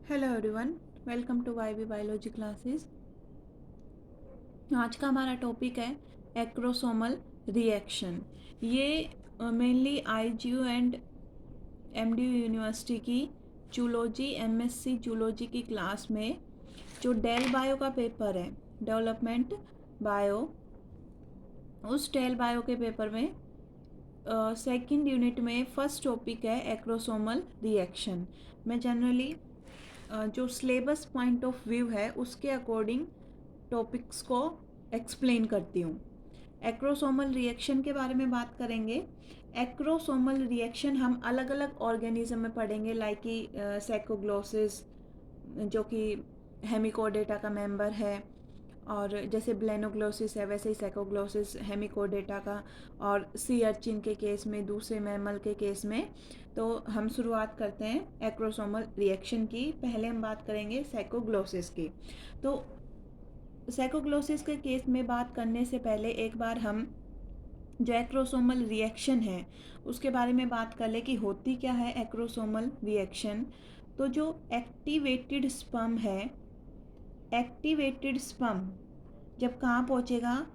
Hello everyone, welcome to Y B biology classes. आज का हमारा टॉपिक है एक्रोसोमल रिएक्शन। ये mainly IGU and MDU university की जूलॉजी एमएससी जूलॉजी की क्लास में जो डेल बायो का पेपर है, डेवलपमेंट बायो, उस डेल बायो के पेपर में सेकंड यूनिट में फर्स्ट टॉपिक है एक्रोसोमल रिएक्शन। मैं जनरली जो सिलेबस पॉइंट ऑफ व्यू है उसके अकॉर्डिंग टॉपिक्स को एक्सप्लेन करती हूँ। एक्रोसोमल रिएक्शन के बारे में बात करेंगे। एक्रोसोमल रिएक्शन हम अलग अलग ऑर्गेनिज्म में पढ़ेंगे, लाइक कि सैकोग्लोसिस जो कि हेमिकोडेटा का मेंबर है, और जैसे ब्लेनोग्लोसिस है वैसे ही सैकोग्लोसिस हेमिकोडेटा का, और सी अर्चिन के केस में, दूसरे मैमल के केस में। तो हम शुरुआत करते हैं एक्रोसोमल रिएक्शन की। पहले हम बात करेंगे सैकोग्लोसिस की। तो सैकोग्लोसिस के केस में बात करने से पहले एक बार हम जो एक्रोसोमल रिएक्शन है उसके बारे में बात कर ले कि होती क्या है एक्रोसोमल रिएक्शन। तो जो एक्टिवेटेड स्पर्म है, एक्टिवेटेड स्पर्म जब कहाँ पहुँचेगा,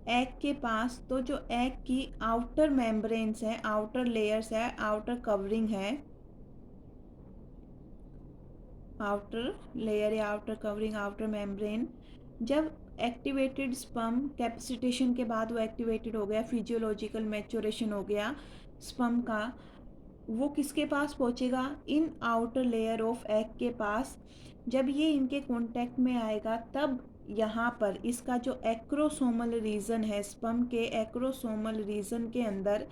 एग के पास, तो जो एग की आउटर मेम्ब्रेन्स है, आउटर लेयर्स है, आउटर कवरिंग है, आउटर लेयर या आउटर कवरिंग, आउटर मेम्ब्रेन, जब एक्टिवेटेड स्पर्म कैपेसिटेशन के बाद वो एक्टिवेटेड हो गया, फिजियोलॉजिकल मैच्योरेशन हो गया स्पर्म का, वो किसके पास पहुंचेगा, इन आउटर लेयर ऑफ एग के पास। जब ये इनके कांटेक्ट में आएगा तब यहाँ पर इसका जो एक्रोसोमल रीजन है, स्पर्म के एक्रोसोमल रीजन के अंदर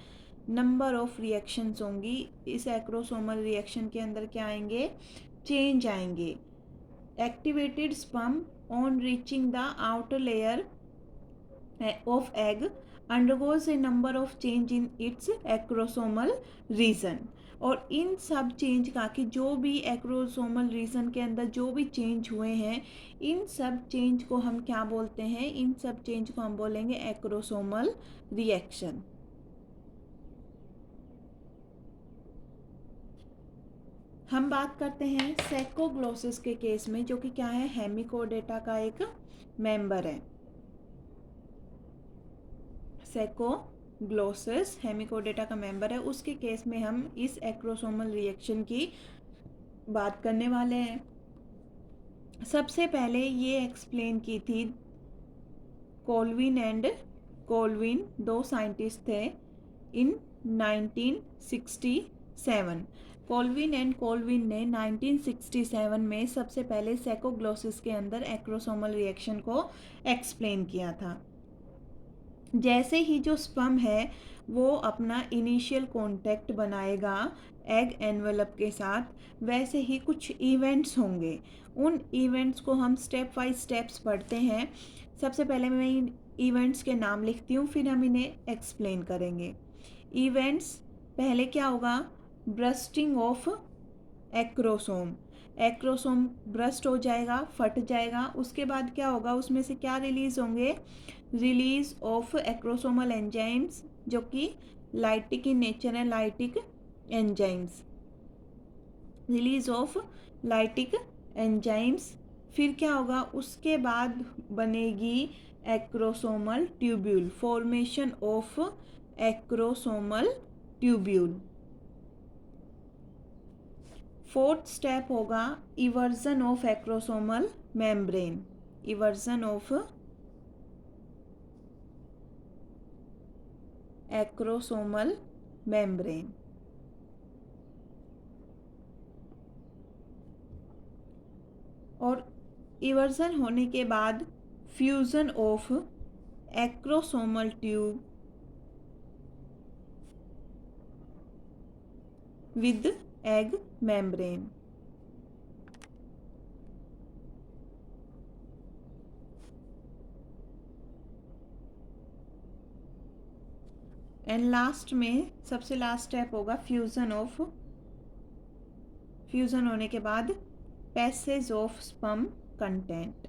नंबर ऑफ रिएक्शंस होंगी। इस एक्रोसोमल रिएक्शन के अंदर क्या आएंगे, चेंज आएंगे। Activated sperm on reaching the outer layer of egg undergoes a number of change in its acrosomal region। और इन सब चेंज का कि जो भी एक्रोसोमल रीजन के अंदर जो भी चेंज हुए हैं, इन सब चेंज को हम क्या बोलते हैं, इन सब चेंज को हम बोलेंगे एक्रोसोमल रिएक्शन। हम बात करते हैं सैकोग्लोसिस के केस में, जो कि क्या है, हेमिकोडेटा का एक मेंबर है। सैकोग्लोसिस हेमिकोडेटा का मेंबर है, उसके केस में हम इस एक्रोसोमल रिएक्शन की बात करने वाले हैं। सबसे पहले ये एक्सप्लेन की थी कोल्विन एंड कोल्विन, दो साइंटिस्ट थे, इन 1967। कोल्विन एंड कोल्विन ने 1967 में सबसे पहले सैकोग्लोसिस के अंदर एक्रोसोमल रिएक्शन को एक्सप्लेन किया था। जैसे ही जो स्पर्म है वो अपना इनिशियल कांटेक्ट बनाएगा एग एनवेलप के साथ, वैसे ही कुछ इवेंट्स होंगे। उन इवेंट्स को हम स्टेप वाइज स्टेप्स पढ़ते हैं। सबसे पहले मैं इन इवेंट्स के नाम लिखती हूँ, फिर हम इन्हें एक्सप्लेन करेंगे। इवेंट्स, पहले क्या होगा, bursting of acrosome. Acrosome burst हो जाएगा, फट जाएगा। उसके बाद क्या होगा, उसमें से क्या रिलीज होंगे, रिलीज ऑफ एक्रोसोमल एंजाइम्स, जो कि लाइटिक इन नेचर है, lytic enzymes, release of lytic enzymes. फिर क्या होगा, उसके बाद बनेगी acrosomal tubule, formation of acrosomal tubule. Fourth step होगा eversion of acrosomal membrane, eversion of acrosomal membrane. और इवर्जन होने के बाद fusion of acrosomal tube with egg membrane. And last में सबसे लास्ट स्टेप होगा फ्यूजन ऑफ, फ्यूजन होने के बाद पैसेज ऑफ स्पर्म कंटेंट।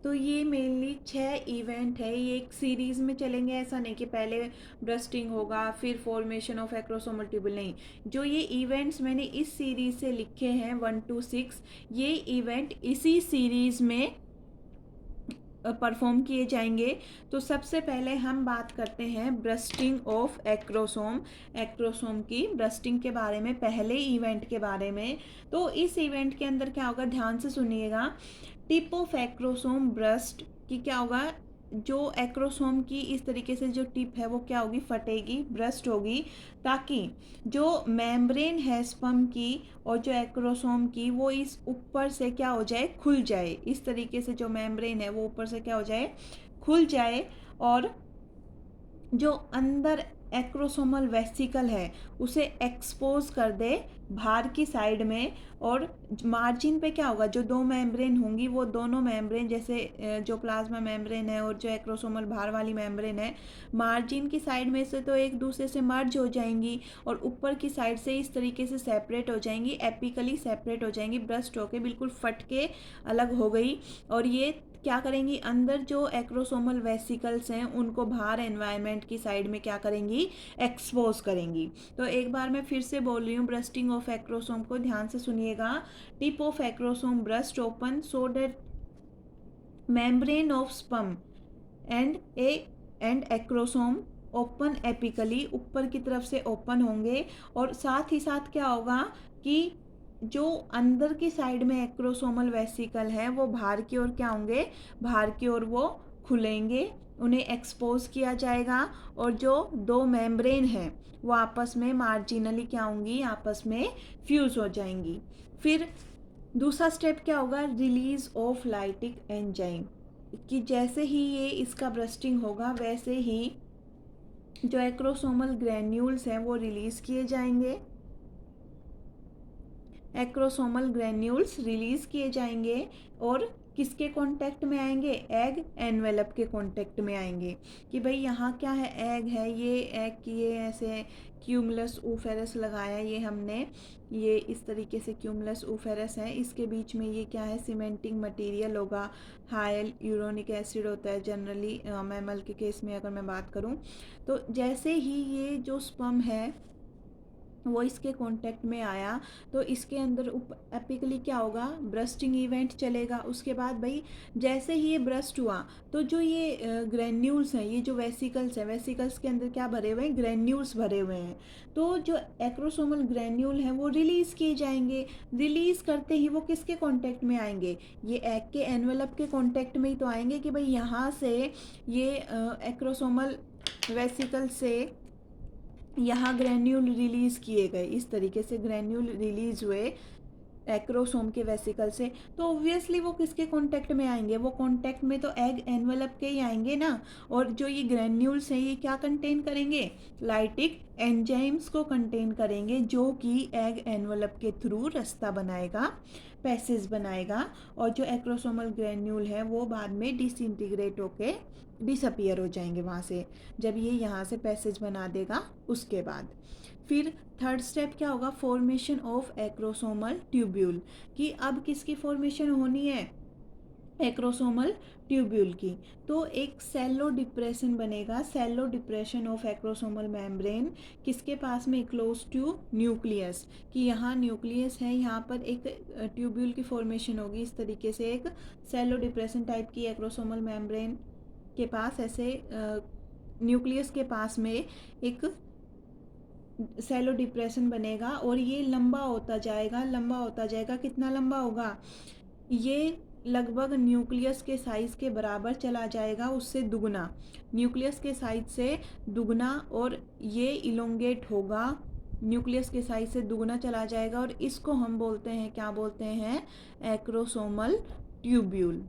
तो ये मेनली 6 इवेंट है, ये एक सीरीज़ में चलेंगे, ऐसा नहीं कि पहले ब्रस्टिंग होगा फिर फॉर्मेशन ऑफ एक्रोसोमल ट्यूबुल, नहीं। जो ये इवेंट्स मैंने इस सीरीज़ से लिखे हैं 1 to 6, ये इवेंट इसी सीरीज़ में परफॉर्म किए जाएंगे। तो सबसे पहले हम बात करते हैं ब्रस्टिंग ऑफ एक्रोसोम, एक्रोसोम की ब्रस्टिंग के बारे में, पहले इवेंट के बारे में। तो इस इवेंट के अंदर क्या होगा, ध्यान से सुनिएगा। टिप ऑफ एक्रोसोम ब्रस्ट की क्या होगा, जो एक्रोसोम की इस तरीके से जो टिप है वो क्या होगी, फटेगी, ब्रस्ट होगी, ताकि जो मेम्ब्रेन है स्पर्म की और जो एक्रोसोम की, वो इस ऊपर से क्या हो जाए, खुल जाए। इस तरीके से जो मेम्ब्रेन है वो ऊपर से क्या हो जाए, खुल जाए, और जो अंदर एक्रोसोमल वेसिकल है उसे एक्सपोज कर दे बाहर की साइड में। और मार्जिन पे क्या होगा, जो दो मेम्ब्रेन होंगी वो दोनों मेम्ब्रेन, जैसे जो प्लाज्मा मेम्ब्रेन है और जो एक्रोसोमल बाहर वाली मेम्ब्रेन है, मार्जिन की साइड में से तो एक दूसरे से मर्ज हो जाएंगी और ऊपर की साइड से इस तरीके से सेपरेट हो जाएंगी, एपिकली सेपरेट हो जाएंगी, ब्रस्ट होके बिल्कुल फट के अलग हो गई। और ये क्या करेंगी, अंदर जो एक्रोसोमल वेसिकल्स हैं उनको बाहर एनवायरनमेंट की साइड में क्या करेंगी, एक्सपोज करेंगी। तो एक बार मैं फिर से बोल रही हूँ, ब्रस्टिंग ऑफ एक्रोसोम को ध्यान से सुनिएगा। Tip of acrosome burst open so that membrane of sperm and acrosome open apically, ऊपर की तरफ से ओपन होंगे। और साथ ही साथ क्या होगा कि जो अंदर की साइड में एक्रोसोमल वेसिकल है वो बाहर की ओर क्या होंगे, बाहर की ओर वो खुलेंगे, उन्हें एक्सपोज किया जाएगा। और जो दो मेम्ब्रेन हैं वो आपस में मार्जिनली क्या होंगी, आपस में फ्यूज हो जाएंगी। फिर दूसरा स्टेप क्या होगा, रिलीज ऑफ लाइटिक एंजाइम, कि जैसे ही ये इसका ब्रस्टिंग होगा वैसे ही जो एक्रोसोमल ग्रैन्यूल्स हैं वो रिलीज किए जाएंगे, एक्रोसोमल ग्रैन्यूल्स रिलीज किए जाएंगे। और किसके कांटेक्ट में आएंगे, एग एनवेलप के कांटेक्ट में आएंगे। कि भाई यहाँ क्या है, एग है, ये एग की ये ऐसे क्यूमुलस ऊफेरस लगाया ये हमने, ये इस तरीके से क्यूमुलस ऊफेरस है, इसके बीच में ये क्या है, सीमेंटिंग मटेरियल होगा, हायल यूरोनिक एसिड होता है जनरली मैमल के केस में अगर मैं बात करूँ। तो जैसे ही ये जो स्पर्म है वो इसके कांटेक्ट में आया तो इसके अंदर एपिकली क्या होगा, ब्रस्टिंग इवेंट चलेगा। उसके बाद भाई जैसे ही ये ब्रस्ट हुआ तो जो ये ग्रैन्यूल्स हैं, ये जो वेसिकल्स हैं, वेसिकल्स के अंदर क्या भरे हुए हैं, ग्रैन्यूल्स भरे हुए हैं। तो जो एक्रोसोमल ग्रैन्यूल हैं वो रिलीज़ किए जाएंगे। रिलीज़ करते ही वो किसके कांटेक्ट में आएंगे, ये एग के एनवेलप के कांटेक्ट में ही तो आएंगे। कि भाई यहाँ से ये एक्रोसोमल वेसिकल से यहाँ ग्रैन्यूल रिलीज़ किए गए, इस तरीके से ग्रैन्यूल रिलीज़ हुए एक्रोसोम के वेसिकल से, तो ऑब्वियसली वो किसके कांटेक्ट में आएंगे, वो कांटेक्ट में तो एग एनवेलप के ही आएंगे ना। और जो ये ग्रैन्यूल्स हैं ये क्या कंटेन करेंगे, लाइटिक एंजाइम्स को कंटेन करेंगे, जो कि एग एनवेलप के थ्रू रास्ता बनाएगा, पैसेज बनाएगा। और जो एक्रोसोमल ग्रैन्यूल है वो बाद में डिसइंटीग्रेट होके डिसअपियर हो जाएंगे वहाँ से, जब ये यहाँ से पैसेज बना देगा उसके बाद। फिर थर्ड स्टेप क्या होगा, फॉर्मेशन ऑफ एक्रोसोमल ट्यूब्यूल, कि अब किसकी फॉर्मेशन होनी है, एक्रोसोमल ट्यूब्यूल की। तो एक सेलो डिप्रेशन बनेगा, सेलो डिप्रेशन ऑफ एक्रोसोमल मेम्ब्रेन, किसके पास में, क्लोज टू न्यूक्लियस, कि यहाँ न्यूक्लियस है, यहाँ पर एक ट्यूब्यूल की फॉर्मेशन होगी, इस तरीके से एक सेलो डिप्रेशन टाइप की एक्रोसोमल मेम्ब्रेन के पास, ऐसे न्यूक्लियस के पास में एक सेलो डिप्रेशन बनेगा। और ये लंबा होता जाएगा, लंबा होता जाएगा, कितना लंबा होगा, ये लगभग न्यूक्लियस के साइज़ के बराबर चला जाएगा, उससे दुगना, न्यूक्लियस के साइज़ से दुगना। और ये इलोंगेट होगा, न्यूक्लियस के साइज़ से दुगना चला जाएगा। और इसको हम बोलते हैं, क्या बोलते हैं, एक्रोसोमल ट्यूब्यूल।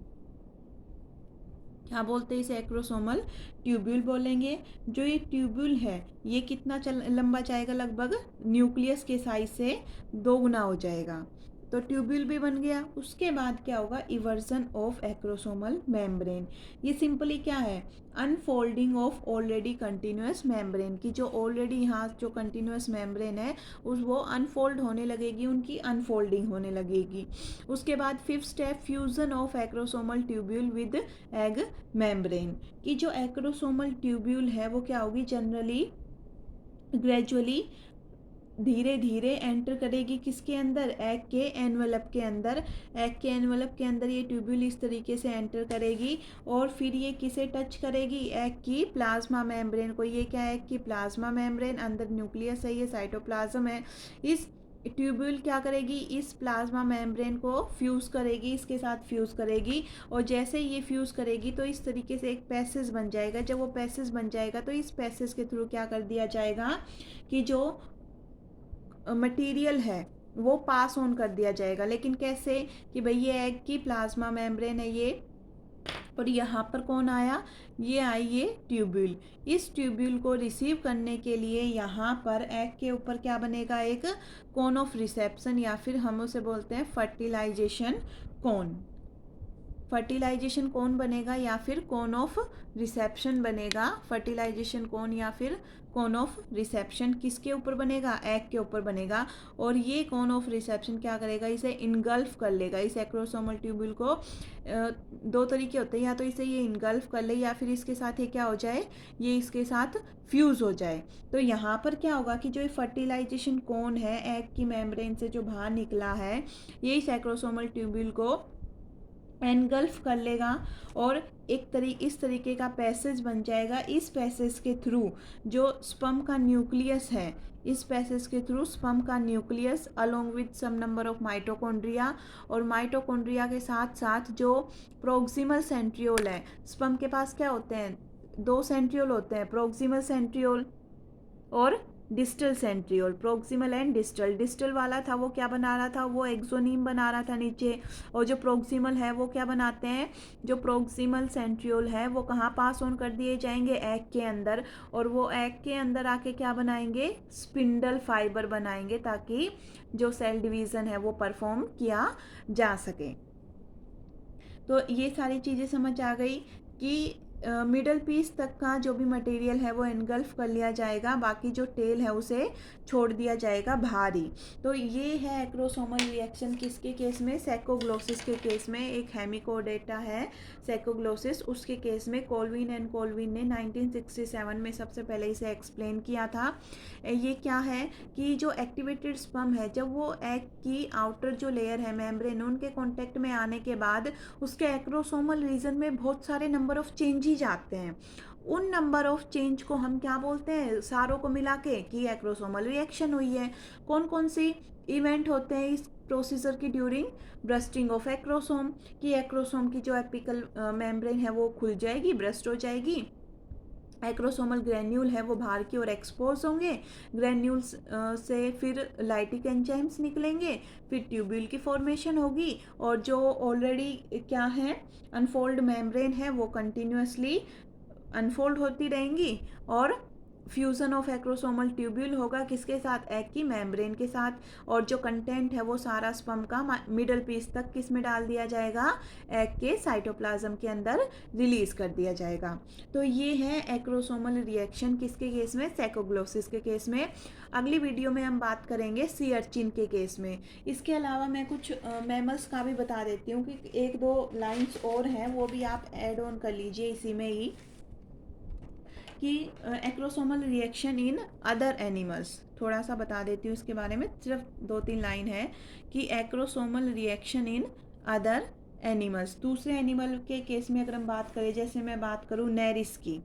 क्या बोलते हैं इसे, एक्रोसोमल ट्यूब्यूल बोलेंगे। जो ये ट्यूब्यूल है ये कितना लंबा जाएगा, लगभग न्यूक्लियस के साइज से दोगुना हो जाएगा। तो ट्यूब्यूल भी बन गया। उसके बाद क्या होगा, इवर्जन ऑफ एक्रोसोमल मेम्ब्रेन। ये सिंपली क्या है, unfolding of already continuous membrane की, जो ऑलरेडी यहाँ जो कंटिन्यूस मेम्ब्रेन है उस वो अनफोल्ड होने लगेगी, उनकी अनफोल्डिंग होने लगेगी। उसके बाद fifth step, fusion of acrosomal tubule with egg membrane की, जो एक्रोसोमल ट्यूब्यूल है वो क्या होगी, जनरली ग्रेजुअली धीरे धीरे एंटर करेगी किसके अंदर, एग के एनवलप के अंदर। एग के एनवलप के अंदर ये ट्यूब्यूल इस तरीके से एंटर करेगी और फिर ये किसे टच करेगी, एग की प्लाज्मा मेम्ब्रेन को। ये क्या है, एग की प्लाज्मा मेम्ब्रेन, अंदर न्यूक्लियस है, ये साइटोप्लाज्म है। इस ट्यूब्यूल क्या करेगी, इस प्लाज्मा मेम्ब्रेन को फ्यूज़ करेगी, इसके साथ फ्यूज़ करेगी। और जैसे ही ये फ्यूज़ करेगी तो इस तरीके से एक पैसेज बन जाएगा। जब वो पैसेज बन जाएगा तो इस पैसेज के थ्रू क्या कर दिया जाएगा कि जो मटेरियल है वो पास ऑन कर दिया जाएगा। लेकिन कैसे, कि भाई ये एग की प्लाज्मा मेम्ब्रेन है ये, और यहाँ पर कौन आया, ये आई ये ट्यूब्यूल। इस ट्यूब्यूल को रिसीव करने के लिए यहाँ पर एग के ऊपर क्या बनेगा, एक कोन ऑफ रिसेप्शन, या फिर हम उसे बोलते हैं फर्टिलाइजेशन कोन। फर्टिलाइजेशन कोन बनेगा या फिर कोन ऑफ रिसेप्शन बनेगा। फर्टिलाइजेशन कोन या फिर कोन ऑफ रिसेप्शन किसके ऊपर बनेगा, एग के ऊपर बनेगा। और ये कोन ऑफ रिसेप्शन क्या करेगा, इसे इनगल्फ कर लेगा। इस एक्रोसोमल ट्यूब्यूल को दो तरीके होते हैं, या तो इसे ये इनगल्फ कर ले या फिर इसके साथ ये क्या हो जाए, ये इसके साथ फ्यूज़ हो जाए। तो यहाँ पर क्या होगा कि जो फर्टिलाइजेशन कोन है एग की मेम्ब्रेन से जो बाहर निकला है, ये इस एक्रोसोमल ट्यूब्यूल को एनगल्फ कर लेगा और इस तरीके का पैसेज बन जाएगा। इस पैसेज के थ्रू जो स्पर्म का न्यूक्लियस है, इस पैसेज के थ्रू स्पर्म का nucleus along with some number of mitochondria, और माइटोकॉन्ड्रिया के साथ साथ जो प्रोक्सिमल सेंट्रियोल है, स्पर्म के पास क्या होते हैं, दो सेंट्रियोल होते हैं, प्रोक्सिमल सेंट्रियोल और distal centriole. Proximal and distal, distal वाला था वो क्या बना रहा था, वो एक्सोनीम बना रहा था नीचे, और जो प्रोक्सिमल है वो क्या बनाते हैं, जो प्रोक्सिमल सेंट्रियोल है वो कहाँ पास ऑन कर दिए जाएंगे, एग के अंदर। और वो एग के अंदर आके क्या बनाएंगे, स्पिंडल फाइबर बनाएंगे, ताकि जो सेल डिवीज़न है वो परफॉर्म किया जा सके। तो ये सारी चीज़ें समझ आ गई कि मिडल पीस तक का जो भी मटेरियल है वो एनगल्फ कर लिया जाएगा, बाकी जो टेल है उसे छोड़ दिया जाएगा भारी। तो ये है एक्रोसोमल रिएक्शन किसके केस में, सैकोग्लोसिस के केस में। एक हेमिकोडेटा है सैकोग्लोसिस, उसके केस में कोल्विन एंड कोल्विन ने 1967 में सबसे पहले इसे एक्सप्लेन किया था। ये क्या है कि जो एक्टिवेटेड स्पर्म है, जब वो एग की आउटर जो लेयर है मेम्ब्रेन, उनके कॉन्टेक्ट में आने के बाद उसके एक्रोसोमल रीजन में बहुत सारे नंबर ऑफ चेंजेज आते हैं। उन नंबर ऑफ चेंज को हम क्या बोलते हैं, सारों को मिला के कि एक्रोसोमल रिएक्शन हुई है। कौन कौन सी इवेंट होते हैं इस प्रोसीजर की ड्यूरिंग, ब्रस्टिंग ऑफ एक्रोसोम, कि एक्रोसोम की जो एपिकल मेम्ब्रेन है वो खुल जाएगी, ब्रस्ट हो जाएगी। एक्रोसोमल ग्रेन्यूल है वो बाहर की ओर एक्सपोज होंगे, ग्रेन्यूल्स से फिर लाइटिक एंजाइम्स निकलेंगे, फिर ट्यूब्यूल की फॉर्मेशन होगी, और जो ऑलरेडी क्या है अनफोल्ड मेम्ब्रेन है वो कंटिन्यूसली अनफोल्ड होती रहेंगी, और फ्यूज़न ऑफ एक्रोसोमल ट्यूब्यूल होगा किसके साथ, एग की मेम्ब्रेन के साथ। और जो कंटेंट है वो सारा स्पर्म का मिडल पीस तक किस में डाल दिया जाएगा, एग के साइटोप्लाज्म के अंदर रिलीज कर दिया जाएगा। तो ये है एक्रोसोमल रिएक्शन किसके केस में, सैकोग्लोसिस के केस में। अगली वीडियो में हम बात करेंगे सी अर्चिन के केस में। इसके अलावा मैं कुछ मैमल्स का भी बता देती हूँ कि एक दो लाइन्स और हैं, वो भी आप ऐड ऑन कर लीजिए इसी में ही, कि acrosomal reaction in other animals. थोड़ा सा बता देती हूँ इसके बारे में, सिर्फ 2-3 लाइन है कि acrosomal reaction in other animals. दूसरे एनिमल के केस में अगर हम बात करें, जैसे मैं बात करूँ नेरिस की,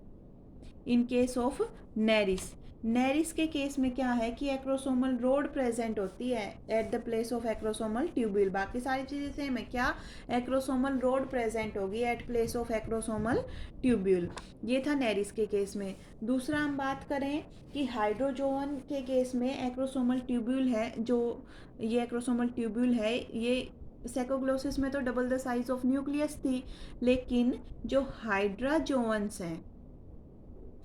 in case of Nereis, Nereis के केस में क्या है कि एक्रोसोमल रोड प्रेजेंट होती है at the place of acrosomal tubule. बाकी सारी चीज़ें सेम है, क्या एक्रोसोमल रोड प्रेजेंट होगी at place of acrosomal tubule. ये था नेरिस के केस में। दूसरा हम बात करें कि हाइड्रोजोवन के केस में एक्रोसोमल ट्यूब्यूल है, जो ये एक्रोसोमल ट्यूब्यूल है, ये सैकोग्लोसिस में तो double the size of nucleus थी, लेकिन जो हाइड्राजोवंस हैं,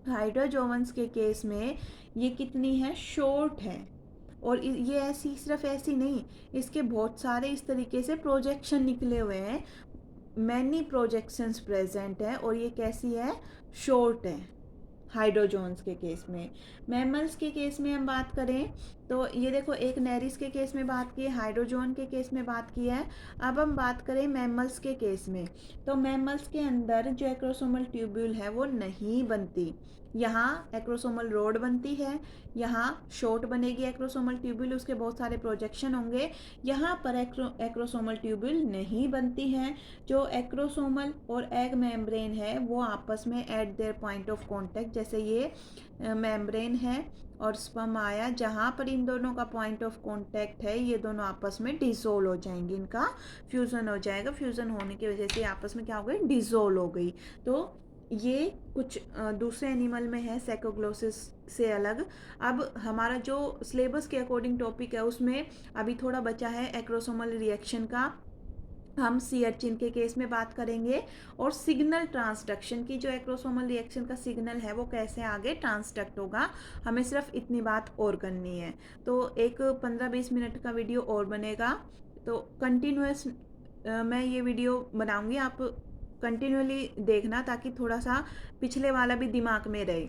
हाइड्रोजोवंस के केस में ये कितनी है, शॉर्ट है। और ये ऐसी सिर्फ ऐसी नहीं, इसके बहुत सारे इस तरीके से प्रोजेक्शन निकले हुए हैं, मैनी प्रोजेक्शंस प्रेजेंट है, और ये कैसी है, शॉर्ट है हाइड्रोजोन्स के केस में। मैमल्स के केस में हम बात करें तो ये देखो, एक नेरिस के केस में बात की है, हाइड्रोजोन के केस में बात की है। अब हम बात करें मैमल्स के केस में, तो मैमल्स के अंदर जो एक्रोसोमल ट्यूब्यूल है वो नहीं बनती, यहाँ एक्रोसोमल रोड बनती है, यहाँ शॉर्ट बनेगी एक्रोसोमल ट्यूब्यूल, उसके बहुत सारे प्रोजेक्शन होंगे। यहाँ पर एक्रोसोमल ट्यूब्यूल नहीं बनती हैं। जो एक्रोसोमल और एग मेम्ब्रेन है वो आपस में eight their point of contact, जैसे ये मेम्ब्रेन है और स्पर्म आया, जहाँ पर इन दोनों का पॉइंट ऑफ कांटेक्ट है, ये दोनों आपस में डिसोल्व हो जाएंगे, इनका फ्यूज़न हो जाएगा। फ्यूज़न होने की वजह से आपस में क्या हो गई, डिसोल्व हो गई। तो ये कुछ दूसरे एनिमल में है सैकोग्लोसिस से अलग। अब हमारा जो सिलेबस के अकॉर्डिंग टॉपिक है उसमें अभी थोड़ा बचा है एक्रोसोमल रिएक्शन का, हम सी अर्चिन के केस में बात करेंगे, और सिग्नल ट्रांसडक्शन की, जो एक्रोसोमल रिएक्शन का सिग्नल है वो कैसे आगे ट्रांसडक्ट होगा, हमें सिर्फ इतनी बात और करनी है। तो एक 15-20 मिनट का वीडियो और बनेगा, तो कंटिन्यूस मैं ये वीडियो बनाऊंगी, आप कंटिन्यूअली देखना, ताकि थोड़ा सा पिछले वाला भी दिमाग में रहे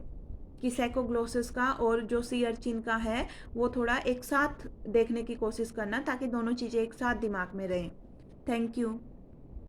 कि सैकोग्लोसिस का और जो सी अर्चिन का है वो थोड़ा एक साथ देखने की कोशिश करना, ताकि दोनों चीज़ें एक साथ दिमाग में रहें। Thank you.